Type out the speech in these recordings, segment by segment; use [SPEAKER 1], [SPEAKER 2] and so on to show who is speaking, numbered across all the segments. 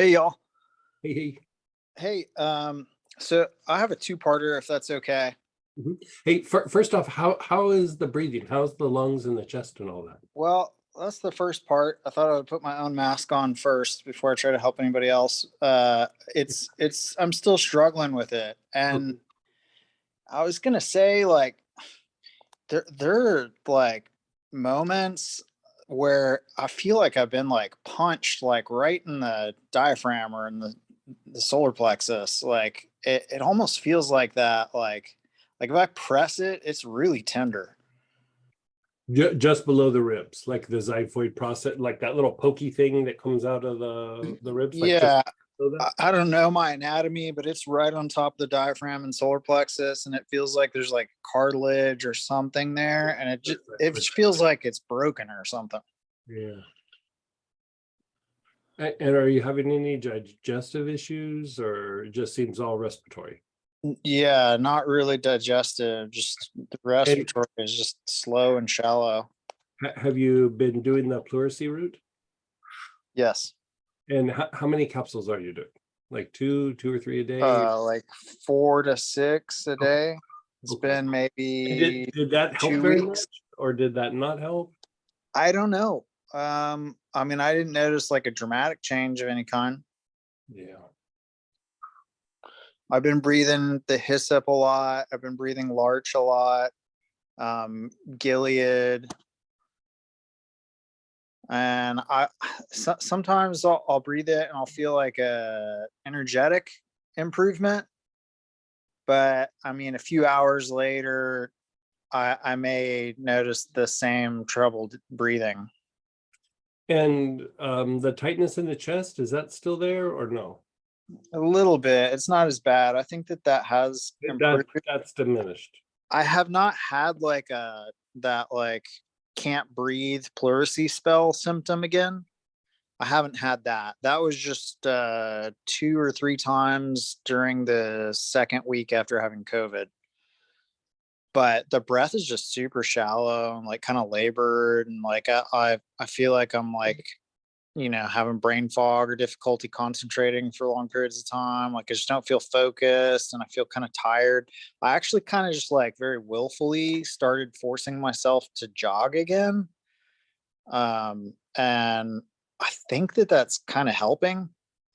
[SPEAKER 1] Hey y'all.
[SPEAKER 2] Hey,
[SPEAKER 1] Hey, so I have a two-parter if that's okay.
[SPEAKER 2] mhm. Hey, first off, how is the breathing? How's the lungs and the chest and all that?
[SPEAKER 1] Well, that's the first part. I thought I would put my own mask on first before I try to help anybody else. It's I'm still struggling with it. And
[SPEAKER 2] Mhm.
[SPEAKER 1] I was gonna say like there are like moments where I feel like I've been like punched like right in the diaphragm or in the solar plexus. Like it almost feels like that. Like if I press it, it's really tender.
[SPEAKER 2] Just below the ribs, like the xiphoid process, like that little pokey thing that comes out of the ribs, like just
[SPEAKER 1] Yeah,
[SPEAKER 2] below that.
[SPEAKER 1] I don't know my anatomy, but it's right on top of the diaphragm and solar plexus, and it feels like there's like cartilage or something there, and
[SPEAKER 2] That's
[SPEAKER 1] it
[SPEAKER 2] xiphoid
[SPEAKER 1] just
[SPEAKER 2] process.
[SPEAKER 1] feels like it's broken or something.
[SPEAKER 2] Yeah. And are you having any digestive issues, or it just seems all respiratory?
[SPEAKER 1] Yeah, not really digestive. Just the
[SPEAKER 2] And
[SPEAKER 1] respiratory is just slow and shallow.
[SPEAKER 2] have you been doing the pleurisy route?
[SPEAKER 1] Yes.
[SPEAKER 2] And how many capsules are you doing? Like two or three a day?
[SPEAKER 1] Like 4 to 6 a
[SPEAKER 2] Okay.
[SPEAKER 1] day. It's
[SPEAKER 2] Okay.
[SPEAKER 1] been
[SPEAKER 2] And
[SPEAKER 1] maybe
[SPEAKER 2] did that help
[SPEAKER 1] two
[SPEAKER 2] very much,
[SPEAKER 1] weeks.
[SPEAKER 2] or did that not help?
[SPEAKER 1] I don't know. I mean, I didn't notice like a dramatic change of any kind.
[SPEAKER 2] Yeah.
[SPEAKER 1] I've been breathing the hyssop a lot. I've been breathing larch a lot. Gilead, and sometimes I'll breathe it and I'll feel like a energetic improvement. But I mean, a few hours later, I may notice the same troubled breathing.
[SPEAKER 2] And the tightness in the chest, is that still there or no?
[SPEAKER 1] A little bit. It's not as bad. I think that has
[SPEAKER 2] That
[SPEAKER 1] improved.
[SPEAKER 2] that's diminished.
[SPEAKER 1] I have not had like a that like can't breathe pleurisy spell symptom again. I haven't had that. That was just 2 or 3 times during the second week after having COVID. But the breath is just super shallow and like kind of labored, and like I feel like I'm like having brain fog or difficulty concentrating for long periods of time. Like I just don't feel focused and I feel kind of tired. I actually kind of just like very willfully started forcing myself to jog again. And I think that that's kind of helping.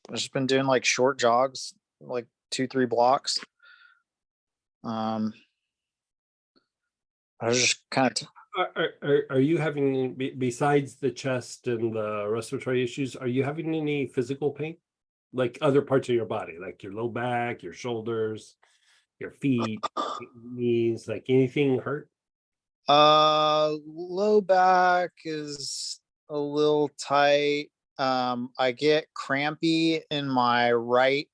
[SPEAKER 1] I've just been doing like short jogs, like 2, 3 blocks. Um, I was just kind of,
[SPEAKER 2] Are you having, besides the chest and the respiratory issues, are you having any physical pain? Like other parts of your body, like your low back, your shoulders, your feet, knees, like anything hurt?
[SPEAKER 1] low back is a little tight. I get crampy in my right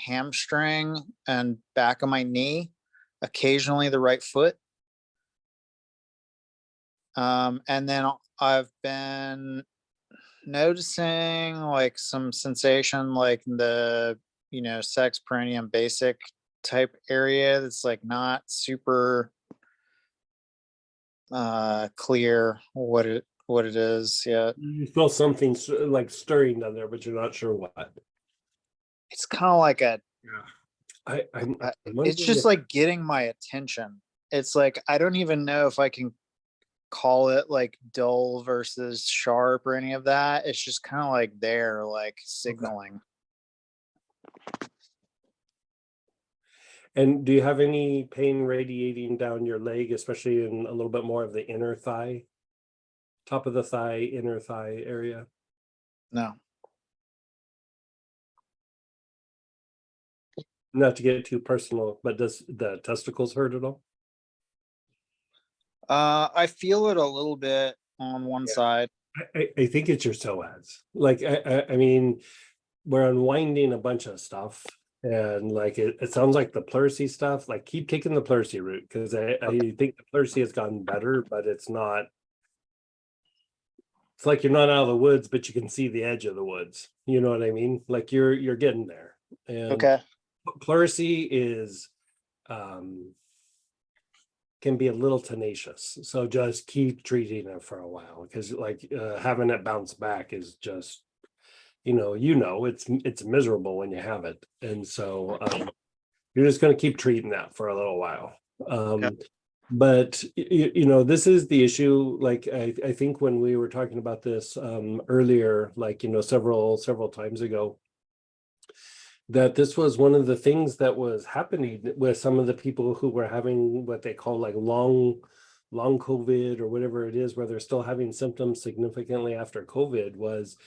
[SPEAKER 1] hamstring and back of my knee, occasionally the right foot. And then I've been noticing like some sensation like in the sex perineum basic type area that's like not super clear what it is yet.
[SPEAKER 2] You feel something like stirring down there, but you're not sure what.
[SPEAKER 1] It's kind of like
[SPEAKER 2] Yeah. I'm
[SPEAKER 1] it's
[SPEAKER 2] wondering
[SPEAKER 1] just
[SPEAKER 2] if
[SPEAKER 1] like getting my attention. It's like I don't even know if I can call it like dull versus sharp or any of that. It's just kind of like there, like
[SPEAKER 2] okay.
[SPEAKER 1] signaling.
[SPEAKER 2] And do you have any pain radiating down your leg, especially in a little bit more of the inner thigh, top of the thigh, inner thigh area?
[SPEAKER 1] No.
[SPEAKER 2] Not to get too personal, but does the testicles hurt at all?
[SPEAKER 1] I feel it a little bit on one
[SPEAKER 2] Yeah.
[SPEAKER 1] side.
[SPEAKER 2] I think it's your psoas. Like I mean, we're unwinding a bunch of stuff, and like it sounds like the pleurisy stuff. Like keep taking the pleurisy route because I think the pleurisy has gotten better, but it's not. It's like you're not out of the woods, but you can see the edge of the woods. You know what I mean? Like you're getting there, and
[SPEAKER 1] Okay.
[SPEAKER 2] pleurisy is um can be a little tenacious. So just keep treating it for a while because like having it bounce back is just it's miserable when you have it. And so you're just going to keep treating that for a little while.
[SPEAKER 1] Yep.
[SPEAKER 2] But this is the issue. Like I think when we were talking about this earlier, like several times ago, that this was one of the things that was happening with some of the people who were having what they call like long COVID or whatever it is, where they're still having symptoms significantly after COVID. Was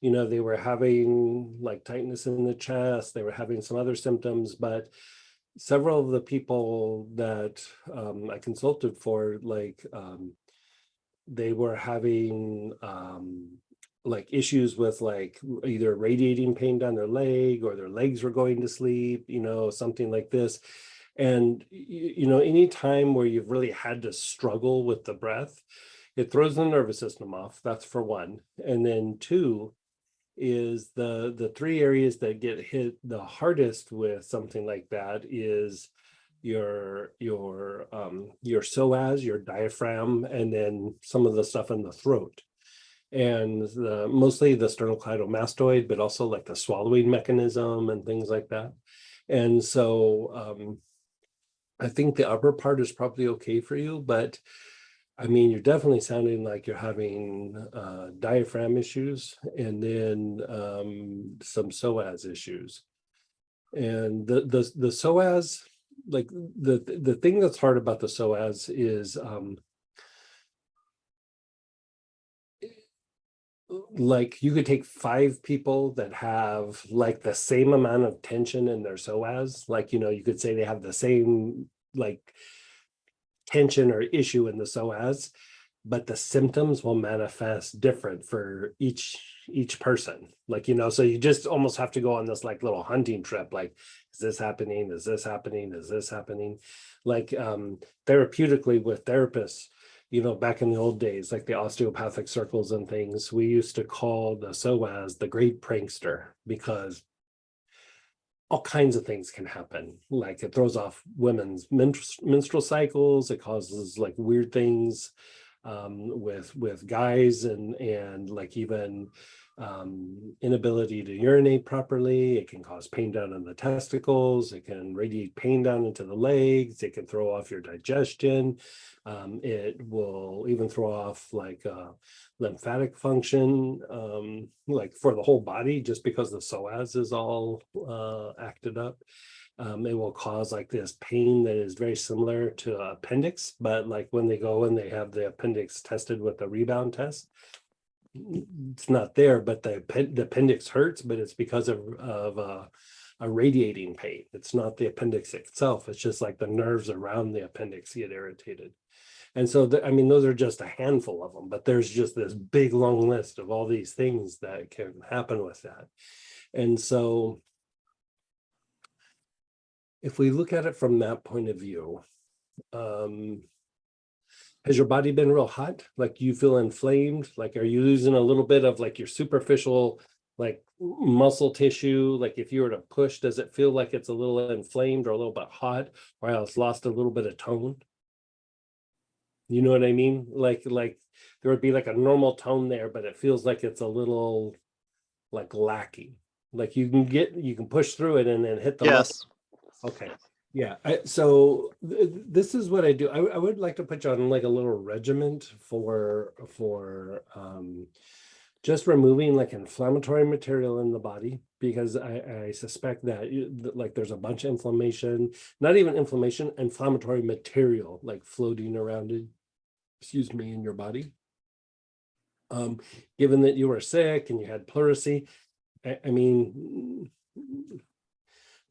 [SPEAKER 2] they were having like tightness in the chest, they were having some other symptoms, but several of the people that I consulted for, like they were having like issues with like either radiating pain down their leg, or their legs were going to sleep, something like this. And any time where you've really had to struggle with the breath, it throws the nervous system off. That's for one. And then two is the three areas that get hit the hardest with something like that is your psoas, your diaphragm, and then some of the stuff in the throat, and mostly the sternocleidomastoid, but also like the swallowing mechanism and things like that. And so I think the upper part is probably okay for you, but I mean, you're definitely sounding like you're having diaphragm issues, and then some psoas issues. And the psoas, like the thing that's hard about the psoas is like you could take 5 people that have like the same amount of tension in their psoas, like you could say they have the same like tension or issue in the psoas, but the symptoms will manifest different for each person. Like so you just almost have to go on this like little hunting trip, like, is this happening, is this happening, is this happening? Like therapeutically with therapists, back in the old days, like the osteopathic circles and things, we used to call the psoas the great prankster, because all kinds of things can happen. Like it throws off women's menstrual cycles. It causes like weird things with guys, and like even inability to urinate properly. It can cause pain down in the testicles. It can radiate pain down into the legs. It can throw off your digestion. It will even throw off like lymphatic function, like for the whole body, just because the psoas is all acted up. It will cause like this pain that is very similar to appendix, but like when they go and they have the appendix tested with a rebound test, it's not there, but the appendix hurts, but it's because of a radiating pain. It's not the appendix itself. It's just like the nerves around the appendix get irritated. And so, I mean, those are just a handful of them, but there's just this big long list of all these things that can happen with that. And so if we look at it from that point of view, has your body been real hot? Like you feel inflamed? Like, are you losing a little bit of like your superficial, like muscle tissue? Like if you were to push, does it feel like it's a little inflamed or a little bit hot, or else lost a little bit of tone? You know what I mean? Like there would be like a normal tone there, but it feels like it's a little like lacking. Like you can push through it and then hit the muscle.
[SPEAKER 1] Yes.
[SPEAKER 2] Okay. Yeah. So this is what I do. I would like to put you on like a little regiment for just removing like inflammatory material in the body, because I suspect that like there's a bunch of inflammation, not even inflammation, inflammatory material like floating around it, excuse me, in your body. Given that you were sick and you had pleurisy, I mean,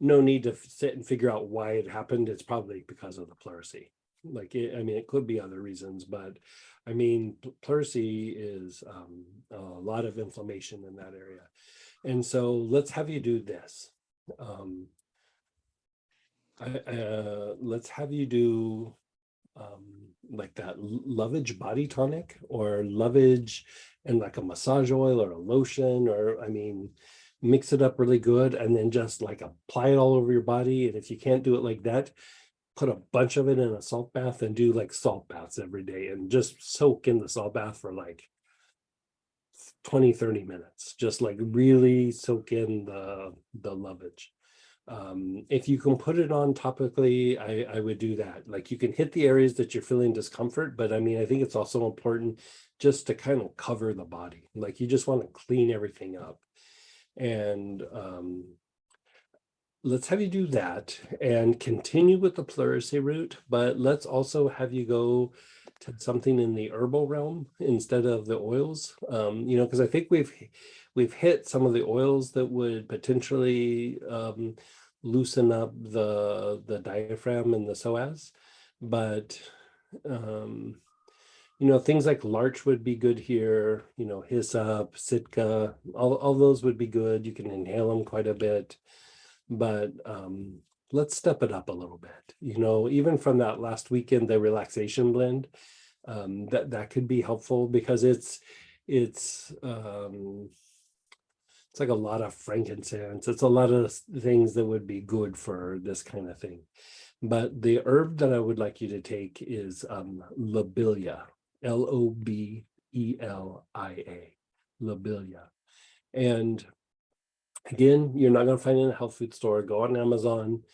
[SPEAKER 2] no need to sit and figure out why it happened. It's probably because of the pleurisy. Like, I mean, it could be other reasons, but I mean, pleurisy is a lot of inflammation in that area. And so let's have you do this. Let's have you do like that Lovage body tonic, or Lovage and like a massage oil or a lotion, or I mean, mix it up really good and then just like apply it all over your body. And if you can't do it like that, put a bunch of it in a salt bath and do like salt baths every day, and just soak in the salt bath for like 20-30 minutes, just like really soak in the lovage. If you can put it on topically, I would do that. Like you can hit the areas that you're feeling discomfort, but I mean, I think it's also important just to kind of cover the body. Like you just want to clean everything up. And let's have you do that and continue with the pleurisy route, but let's also have you go to something in the herbal realm instead of the oils. You know, because I think we've hit some of the oils that would potentially loosen up the diaphragm and the psoas, but you know, things like larch would be good here, you know, hyssop, sitka, all those would be good. You can inhale them quite a bit, but let's step it up a little bit. You know, even from that last weekend, the relaxation blend, that could be helpful because it's like a lot of frankincense. It's a lot of things that would be good for this kind of thing. But the herb that I would like you to take is lobelia, Lobelia, lobelia. And again, you're not going to find it in a health food store. Go on Amazon,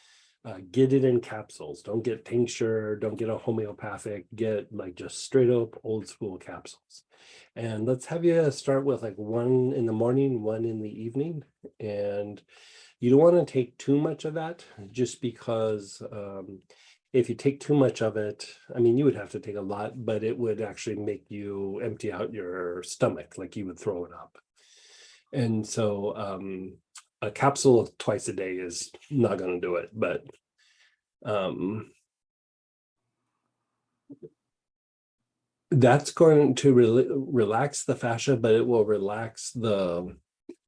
[SPEAKER 2] get it in capsules. Don't get tincture, don't get a homeopathic, get like just straight up old school capsules. And let's have you start with like one in the morning, one in the evening. And you don't want to take too much of that just because if you take too much of it, I mean, you would have to take a lot, but it would actually make you empty out your stomach, like you would throw it up. And so a capsule twice a day is not going to do it, but that's going to relax the fascia, but it will relax the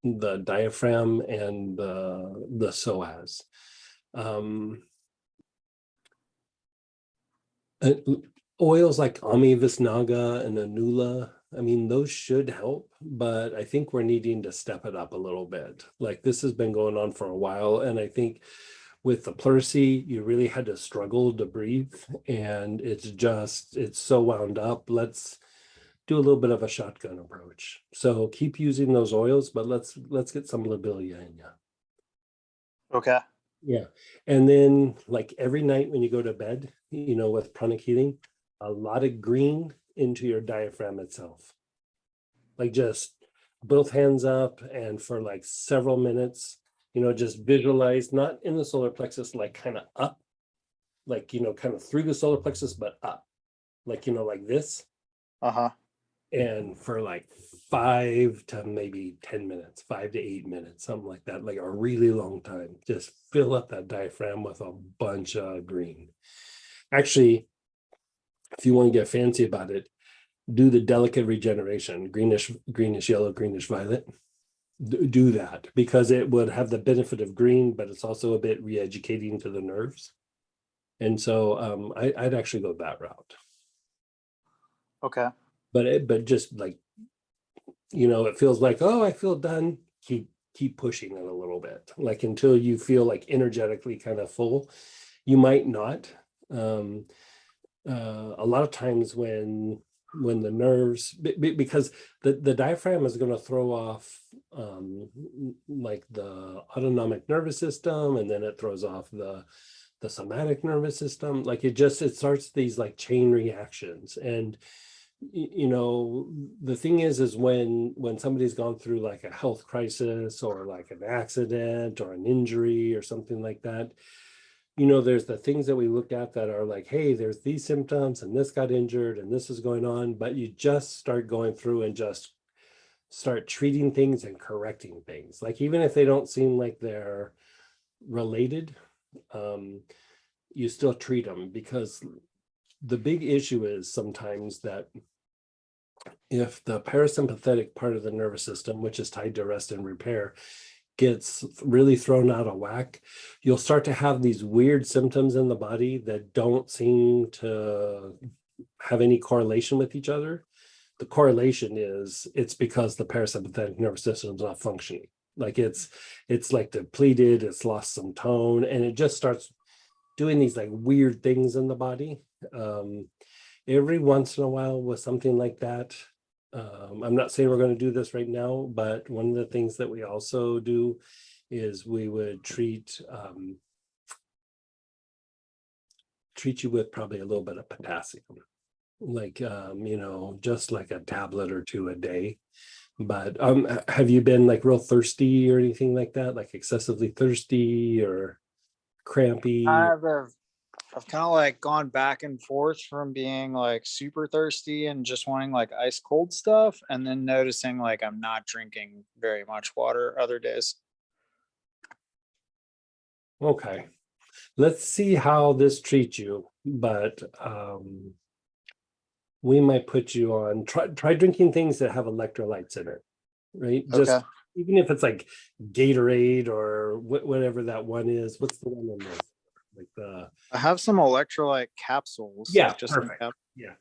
[SPEAKER 2] diaphragm and the psoas. Oils like Ami Visnaga and Anula, I mean, those should help, but I think we're needing to step it up a little bit. Like this has been going on for a while, and I think with the pleurisy, you really had to struggle to breathe, and it's so wound up. Let's do a little bit of a shotgun approach. So keep using those oils, but let's get some lobelia in you.
[SPEAKER 1] Okay.
[SPEAKER 2] Yeah. And then like every night when you go to bed, you know, with pranic healing, a lot of green into your diaphragm itself. Like just both hands up and for like several minutes, you know, just visualize, not in the solar plexus, like kind of up, like, you know, kind of through the solar plexus, but up, like, you know, like this.
[SPEAKER 1] Uh-huh.
[SPEAKER 2] And for like 5 to maybe 10 minutes, 5 to 8 minutes, something like that, like a really long time. Just fill up that diaphragm with a bunch of green. Actually, if you want to get fancy about it, do the delicate regeneration, greenish yellow, greenish violet. Do that because it would have the benefit of green, but it's also a bit re-educating to the nerves. And so I'd actually go that route.
[SPEAKER 1] Okay.
[SPEAKER 2] But just like, you know, it feels like, oh, I feel done. Keep pushing it a little bit, like until you feel like energetically kind of full. You might not. A lot of times when the nerves, because the diaphragm is going to throw off like the autonomic nervous system, and then it throws off the somatic nervous system. Like it starts these like chain reactions. And you know, the thing is when somebody's gone through like a health crisis or like an accident or an injury or something like that, you know, there's the things that we look at that are like, hey, there's these symptoms and this got injured and this is going on, but you just start going through and just start treating things and correcting things. Like even if they don't seem like they're related, you still treat them, because the big issue is sometimes that if the parasympathetic part of the nervous system, which is tied to rest and repair, gets really thrown out of whack, you'll start to have these weird symptoms in the body that don't seem to have any correlation with each other. The correlation is it's because the parasympathetic nervous system is not functioning. Like it's like depleted, it's lost some tone, and it just starts doing these like weird things in the body. Every once in a while with something like that, I'm not saying we're going to do this right now, but one of the things that we also do is we would treat you with probably a little bit of potassium, like just like a tablet or two a day. But have you been like real thirsty or anything like that, like excessively thirsty or crampy?
[SPEAKER 1] I've kind of like gone back and forth from being like super thirsty and just wanting like ice cold stuff, and then noticing like I'm not drinking very much water other days.
[SPEAKER 2] Okay, let's see how this treats you, but we might put you on, try drinking things that have electrolytes in it, right? Just
[SPEAKER 1] Okay.
[SPEAKER 2] even if it's like Gatorade or whatever that one is. What's the one in there? Like the
[SPEAKER 1] I have some electrolyte capsules,
[SPEAKER 2] Yeah,
[SPEAKER 1] like just in
[SPEAKER 2] perfect.
[SPEAKER 1] cap.
[SPEAKER 2] Yeah.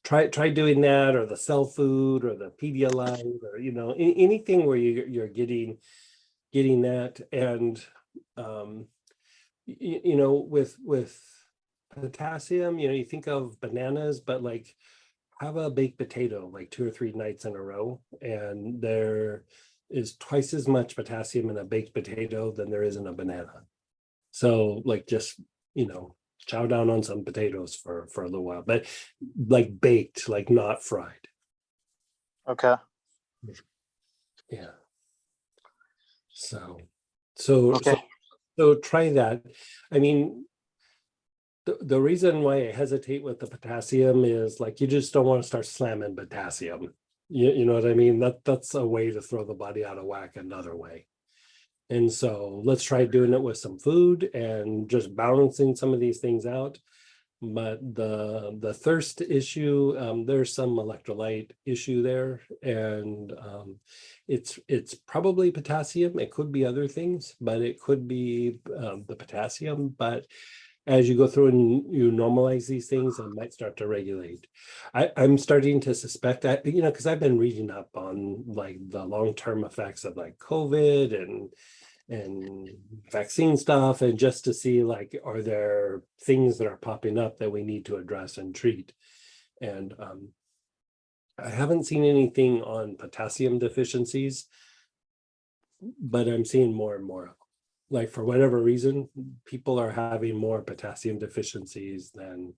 [SPEAKER 2] Try doing that, or the cell food or the Pedialyte, or anything where you're getting that. And um with potassium, you think of bananas, but like have a baked potato like 2 or 3 nights in a row, and there is twice as much potassium in a baked potato than there is in a banana. So like just chow down on some potatoes for a little while, but like baked, like not fried.
[SPEAKER 1] Okay.
[SPEAKER 2] Yeah. So so
[SPEAKER 1] Okay.
[SPEAKER 2] so so try that. I mean, the reason why I hesitate with the potassium is like you just don't want to start slamming potassium. You know what I mean? That's a way to throw the body out of whack another way. And so let's try doing it with some food and just balancing some of these things out. But the thirst issue, there's some electrolyte issue there, and it's probably potassium. It could be other things, but it could be the potassium. But as you go through and you normalize these things, it might start to regulate. I'm starting to suspect that, because I've been reading up on like the long-term effects of like COVID and vaccine stuff, and just to see like, are there things that are popping up that we need to address and treat. And I haven't seen anything on potassium deficiencies, but I'm seeing more and more. Like for whatever reason, people are having more potassium deficiencies than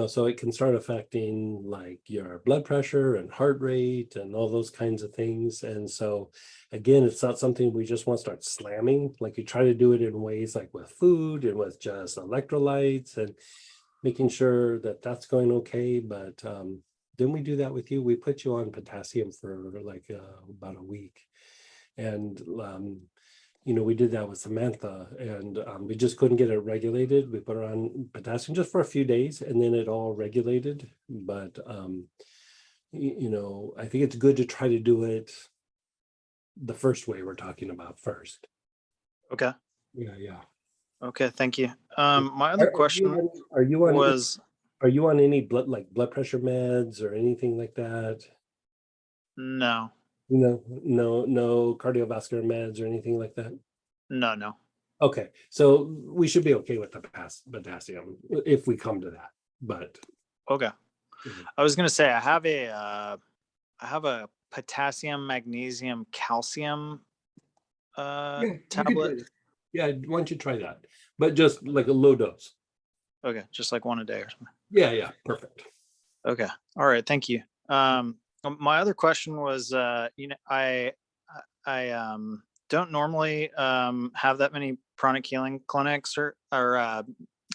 [SPEAKER 2] so it can start affecting like your blood pressure and heart rate and all those kinds of things. And so again, it's not something we just want to start slamming. Like you try to do it in ways like with food and with just electrolytes and making sure that that's going okay. But then we do that with you. We put you on potassium for like about a week. And we did that with Samantha, and we just couldn't get it regulated. We put her on potassium just for a few days, and then it all regulated. But I think it's good to try to do it the first way we're talking about first.
[SPEAKER 1] Okay.
[SPEAKER 2] Yeah.
[SPEAKER 1] Okay. Thank you. My
[SPEAKER 2] Are,
[SPEAKER 1] other
[SPEAKER 2] are you
[SPEAKER 1] question
[SPEAKER 2] on, are you on
[SPEAKER 1] was
[SPEAKER 2] are you on any blood pressure meds or anything like that?
[SPEAKER 1] no,
[SPEAKER 2] No cardiovascular meds or anything like that.
[SPEAKER 1] no.
[SPEAKER 2] Okay, so we should be okay with the potassium if we come to that. But
[SPEAKER 1] Okay. I was gonna say I have a potassium, magnesium, calcium
[SPEAKER 2] yeah, you could try
[SPEAKER 1] tablet.
[SPEAKER 2] that. Yeah, why don't you try that? But just like a low dose.
[SPEAKER 1] Okay, just like one a day or something.
[SPEAKER 2] Yeah, perfect.
[SPEAKER 1] Okay. All right. Thank you. My other question was, I don't normally have that many chronic healing clinics or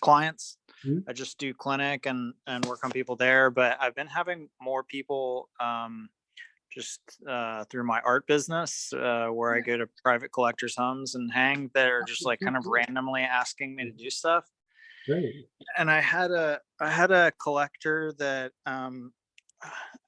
[SPEAKER 1] clients.
[SPEAKER 2] Mhm.
[SPEAKER 1] I just do clinic and work on people there, but I've been having more people just through my art business where I go to private collectors' homes and hang that are just like kind of randomly asking me to do stuff.
[SPEAKER 2] Great.
[SPEAKER 1] And I had a collector that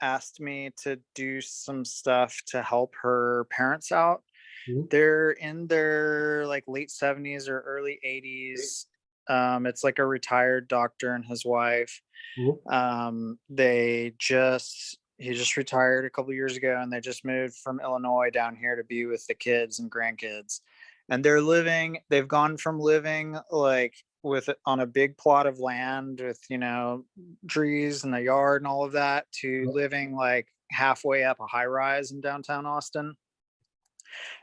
[SPEAKER 1] asked me to do some stuff to help her parents out.
[SPEAKER 2] Mhm.
[SPEAKER 1] They're in their like late 70s or early 80s. It's like a retired doctor and his wife.
[SPEAKER 2] Mhm.
[SPEAKER 1] He just retired a couple years ago, and they just moved from Illinois down here to be with the kids and grandkids. And they've gone from living like with on a big plot of land with trees and a yard and all of that, to living like halfway up a high rise in downtown Austin.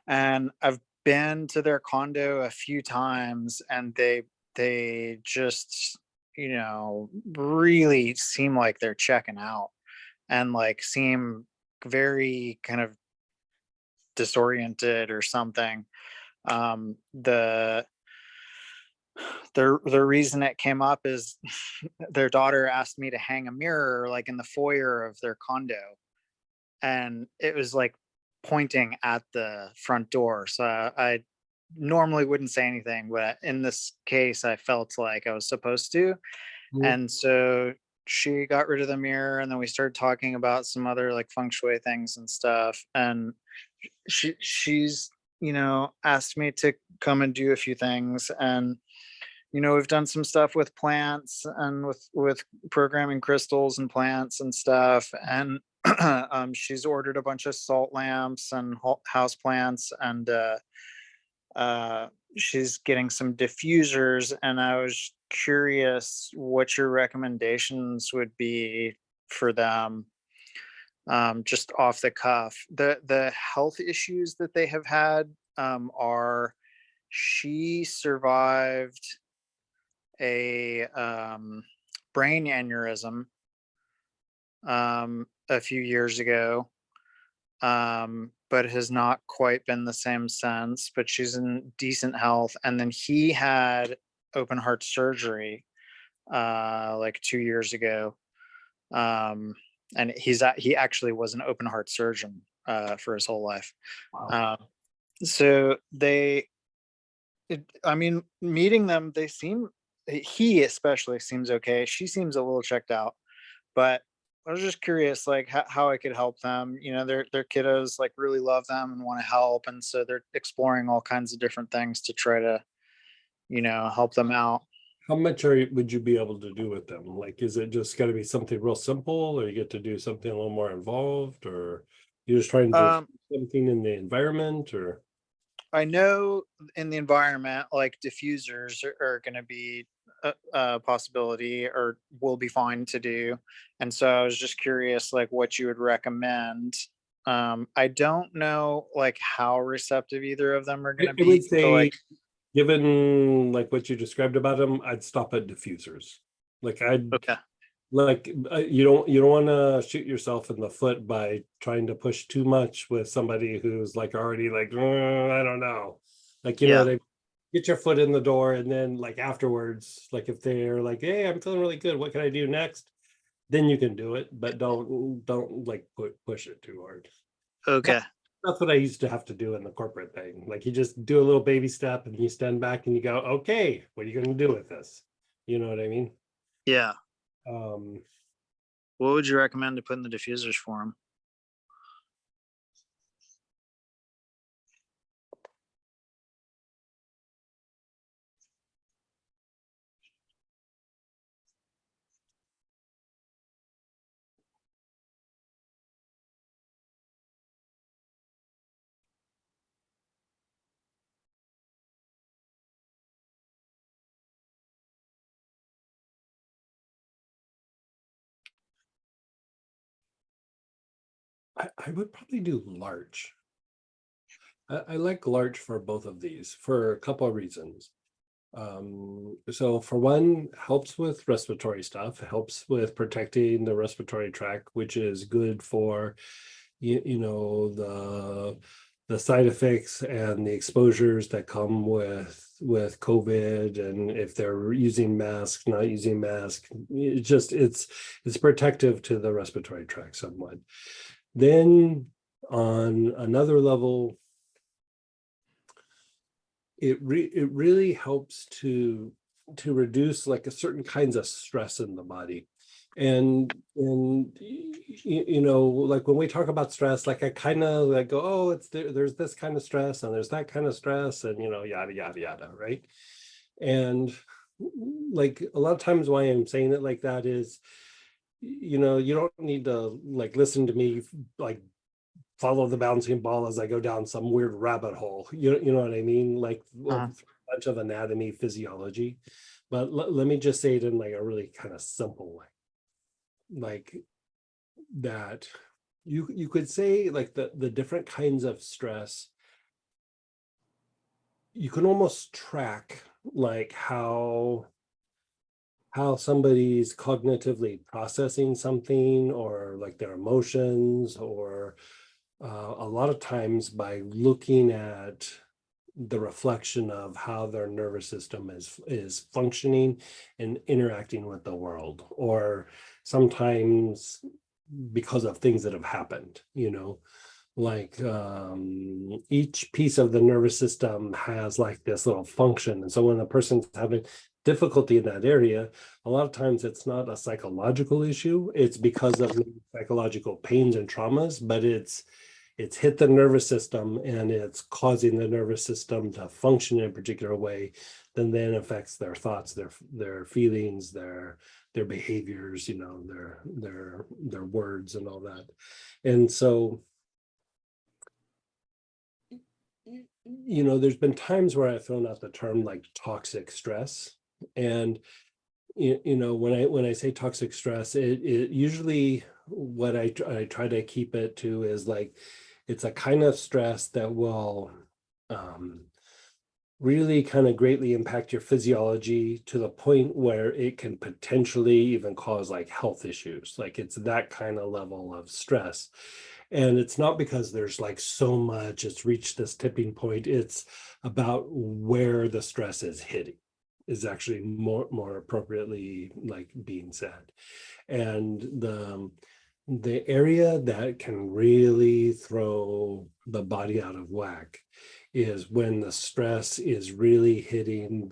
[SPEAKER 1] And I've been to their condo a few times, and they just, really seem like they're checking out, and like seem very kind of disoriented or something. The the reason it came up is their daughter asked me to hang a mirror like in the foyer of their condo, and it was like pointing at the front door. So I normally wouldn't say anything, but in this case, I felt like I was supposed to.
[SPEAKER 2] Mhm.
[SPEAKER 1] And so she got rid of the mirror, and then we started talking about some other like feng shui things and stuff. And she's asked me to come and do a few things, and we've done some stuff with plants and with programming crystals and plants and stuff. And she's ordered a bunch of salt lamps and house plants, and uh, she's getting some diffusers. And I was curious what your recommendations would be for them, just off the cuff. The health issues that they have had are, she survived a brain aneurysm a few years ago, but has not quite been the same since. But she's in decent health. And then he had open heart surgery like 2 years ago. And he actually was an open heart surgeon for his whole life.
[SPEAKER 2] Wow.
[SPEAKER 1] Um, so I mean, meeting them, they seem, he especially seems okay. She seems a little checked out, but I was just curious, like how I could help them. Their kiddos like really love them and want to help, and so they're exploring all kinds of different things to try to, help them out.
[SPEAKER 2] How much would you be able to do with them? Like, is it just got to be something real simple, or you get to do something a little more involved, or you're just trying to do
[SPEAKER 1] Um,
[SPEAKER 2] something in the environment, or
[SPEAKER 1] I know in the environment, like diffusers are going to be a possibility, or will be fine to do. And so I was just curious, like what you would recommend. I don't know like how receptive either of them are going to
[SPEAKER 2] I would
[SPEAKER 1] be to
[SPEAKER 2] say,
[SPEAKER 1] like,
[SPEAKER 2] given like what you described about them, I'd stop at diffusers. Like I'd
[SPEAKER 1] okay,
[SPEAKER 2] like you don't want to shoot yourself in the foot by trying to push too much with somebody who's like already like, I don't know, like
[SPEAKER 1] yeah,
[SPEAKER 2] they get your foot in the door, and then like afterwards, like if they're like, hey, I'm feeling really good, what can I do next, then you can do it, but don't like push it too hard. that,
[SPEAKER 1] okay,
[SPEAKER 2] that's what I used to have to do in the corporate thing. Like you just do a little baby step and you stand back and you go, okay, what are you going to do with this, you know what I mean?
[SPEAKER 1] yeah.
[SPEAKER 2] um
[SPEAKER 1] What would you recommend to put in the diffusers for them?
[SPEAKER 2] I would probably do large. I like large for both of these for a couple of reasons. So for one, helps with respiratory stuff, helps with protecting the respiratory tract, which is good for the side effects and the exposures that come with COVID, and if they're using masks, not using masks, it's protective to the respiratory tract somewhat. Then on another level, it really helps to reduce like a certain kinds of stress in the body. And like when we talk about stress, like I kind of like go, oh, there's this kind of stress and there's that kind of stress, and yada yada yada, right? And like a lot of times why I'm saying it like that is, you don't need to like listen to me like follow the bouncing ball as I go down some weird rabbit hole. You know what I mean? Like
[SPEAKER 1] Uh,
[SPEAKER 2] a bunch of anatomy, physiology. But let me just say it in like a really kind of simple way. Like that You could say like the different kinds of stress, you can almost track like how somebody's cognitively processing something, or like their emotions, or a lot of times by looking at the reflection of how their nervous system is functioning and interacting with the world, or sometimes because of things that have happened, like each piece of the nervous system has like this little function. And so when a person's having difficulty in that area, a lot of times it's not a psychological issue, it's because of psychological pains and traumas, but it's hit the nervous system and it's causing the nervous system to function in a particular way that then affects their thoughts, their feelings, their behaviors, their words and all that. And so there's been times where I've thrown out the term like toxic stress. And when I say toxic stress, it usually, what I try to keep it to is like, it's a kind of stress that will really kind of greatly impact your physiology to the point where it can potentially even cause like health issues. Like it's that kind of level of stress. And it's not because there's like so much, it's reached this tipping point. It's about where the stress is hitting is actually more appropriately like being said. And the area that can really throw the body out of whack is when the stress is really hitting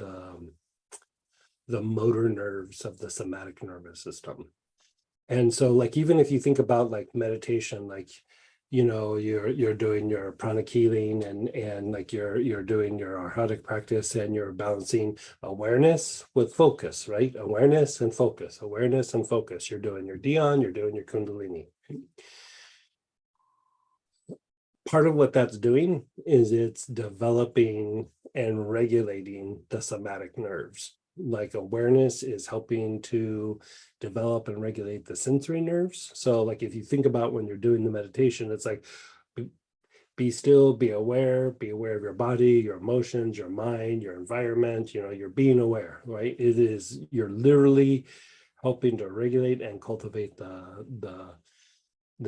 [SPEAKER 2] the motor nerves of the somatic nervous system. And so like, even if you think about like meditation, like, you're doing your pranic healing and like you're doing your arhatic practice, and you're balancing awareness with focus, right? Awareness and focus, awareness and focus. You're doing your Dion, you're doing your Kundalini. Part of what that's doing is it's developing and regulating the somatic nerves. Like awareness is helping to develop and regulate the sensory nerves. So like if you think about when you're doing the meditation, it's like be still, be aware of your body, your emotions, your mind, your environment, you're being aware, right? You're literally helping to regulate and cultivate the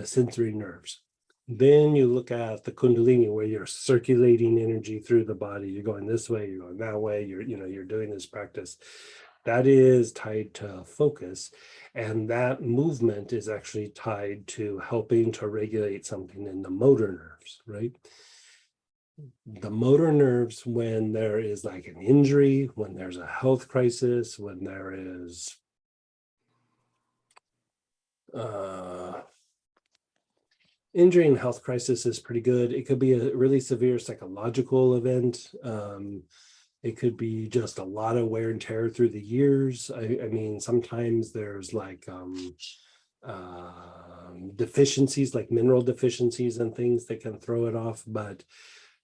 [SPEAKER 2] sensory nerves. Then you look at the Kundalini, where you're circulating energy through the body. You're going this way, you're going that way, you're doing this practice. That is tied to focus. And that movement is actually tied to helping to regulate something in the motor nerves, right? The motor nerves, when there is like an injury, when there's a health crisis, when there is injury and health crisis is pretty good. It could be a really severe psychological event. It could be just a lot of wear and tear through the years. I mean, sometimes there's like deficiencies, like mineral deficiencies and things that can throw it off. But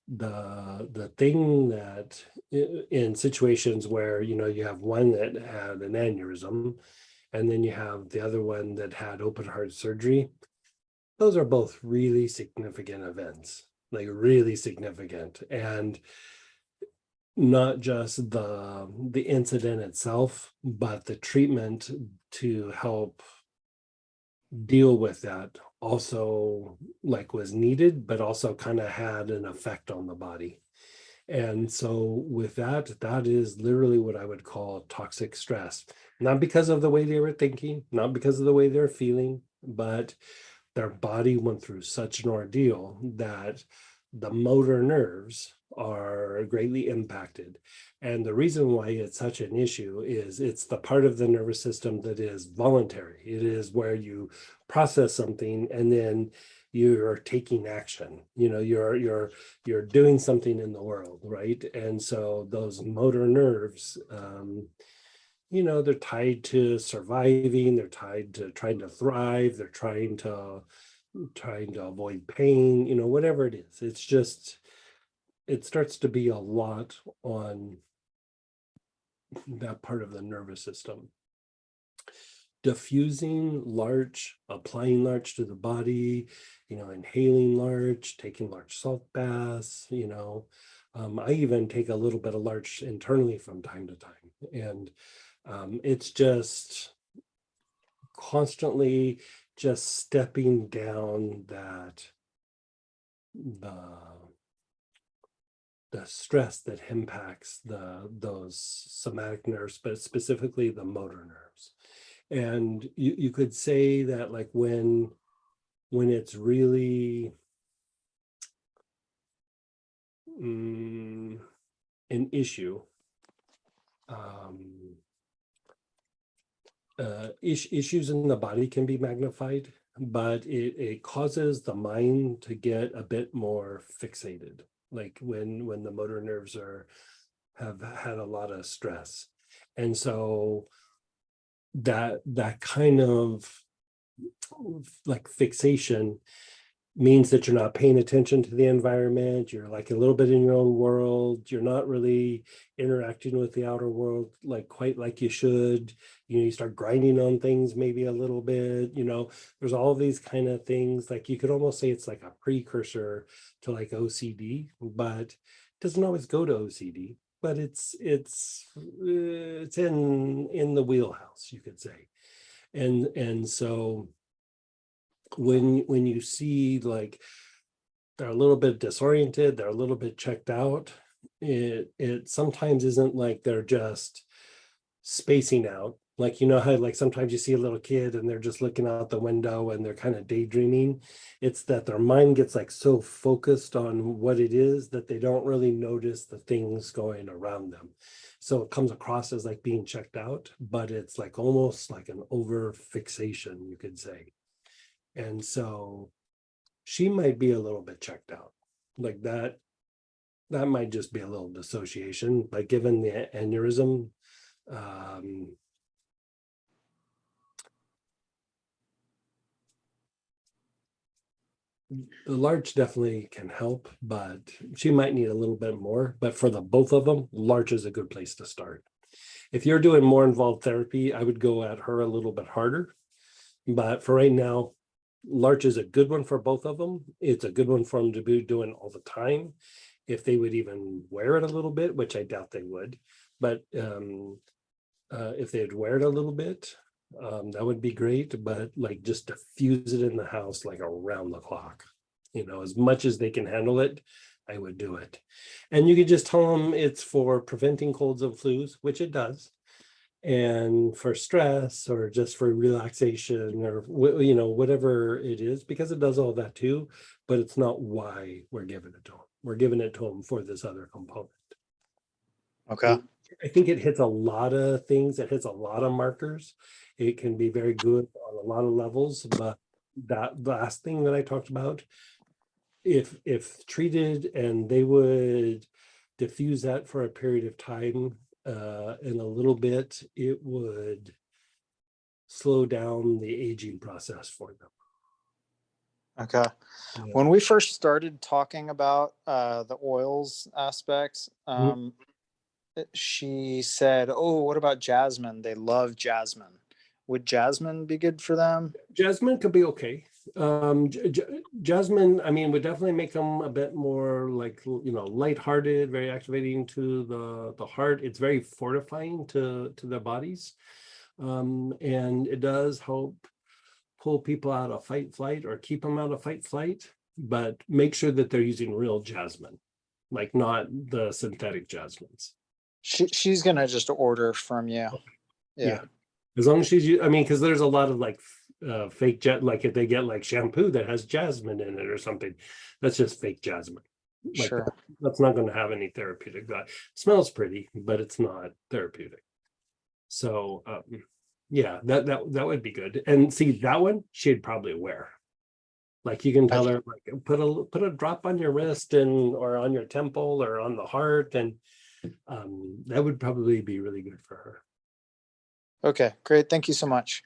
[SPEAKER 2] the thing that in situations where you have one that had an aneurysm, and then you have the other one that had open heart surgery, those are both really significant events, like really significant. And not just the incident itself, but the treatment to help deal with that also like was needed, but also kind of had an effect on the body. And so with that is literally what I would call toxic stress, not because of the way they were thinking, not because of the way they're feeling, but their body went through such an ordeal that the motor nerves are greatly impacted. And the reason why it's such an issue is it's the part of the nervous system that is voluntary. It is where you process something and then you're taking action. You're doing something in the world, right? And so those motor nerves, they're tied to surviving, they're tied to trying to thrive, they're trying to avoid pain, whatever it is. It's just, it starts to be a lot on that part of the nervous system. diffusing larch, applying larch to the body, inhaling larch, taking larch salt baths, I even take a little bit of larch internally from time to time. And it's just constantly just stepping down the stress that impacts those somatic nerves, but specifically the motor nerves. And you could say that, like, when it's really an issue, issues in the body can be magnified, but it causes the mind to get a bit more fixated, like when the motor nerves have had a lot of stress. And so that kind of like fixation means that you're not paying attention to the environment. You're like a little bit in your own world. You're not really interacting with the outer world like quite like you should. You start grinding on things maybe a little bit. There's all these kind of things. Like, you could almost say it's like a precursor to like OCD, but it doesn't always go to OCD. But it's in the wheelhouse, you could say. And so when you see, like, they're a little bit disoriented, they're a little bit checked out, it sometimes isn't like they're just spacing out. Like, how like sometimes you see a little kid and they're just looking out the window and they're kind of daydreaming. It's that their mind gets like so focused on what it is that they don't really notice the things going around them. So it comes across as like being checked out, but it's like almost like an over fixation, you could say. And so she might be a little bit checked out. Like, that might just be a little dissociation, like, given the aneurysm. The larch definitely can help, but she might need a little bit more. But for the both of them, larch is a good place to start. If you're doing more involved therapy, I would go at her a little bit harder. But for right now, larch is a good one for both of them. It's a good one for them to be doing all the time. If they would even wear it a little bit, which I doubt they would, but if they'd wear it a little bit, that would be great. But like, just diffuse it in the house like around the clock, as much as they can handle it, I would do it. And you could just tell them it's for preventing colds and flus, which it does, and for stress, or just for relaxation, or whatever it is, because it does all that too. But it's not why we're giving it to them. We're giving it to them for this other component.
[SPEAKER 1] Okay.
[SPEAKER 2] I think it hits a lot of things. It hits a lot of markers. It can be very good on a lot of levels. But that last thing that I talked about, if treated, and they would diffuse that for a period of time, in a little bit, it would slow down the aging process for them.
[SPEAKER 1] Okay.
[SPEAKER 2] Yeah.
[SPEAKER 1] When we first started talking about the oils aspects, she said, "Oh, what about jasmine? They love jasmine. Would jasmine be good for them?"
[SPEAKER 2] Jasmine could be okay. Jasmine, I mean, would definitely make them a bit more like, lighthearted, very activating to the heart. It's very fortifying to their bodies. And it does help pull people out of fight flight, or keep them out of fight flight, but make sure that they're using real jasmine, like not the synthetic jasmines.
[SPEAKER 1] She's gonna just order from you. Yeah.
[SPEAKER 2] As long as I mean, because there's a lot of like fake like if they get like shampoo that has jasmine in it or something, that's just fake jasmine. Like,
[SPEAKER 1] Sure.
[SPEAKER 2] that's not going to have any therapeutic value. It smells pretty, but it's not therapeutic. So yeah, that would be good. And see, that one she'd probably wear. Like, you can tell her, like, put a drop on your wrist, or on your temple, or on the heart, and that would probably be really good for her.
[SPEAKER 1] Okay, great. Thank you so much.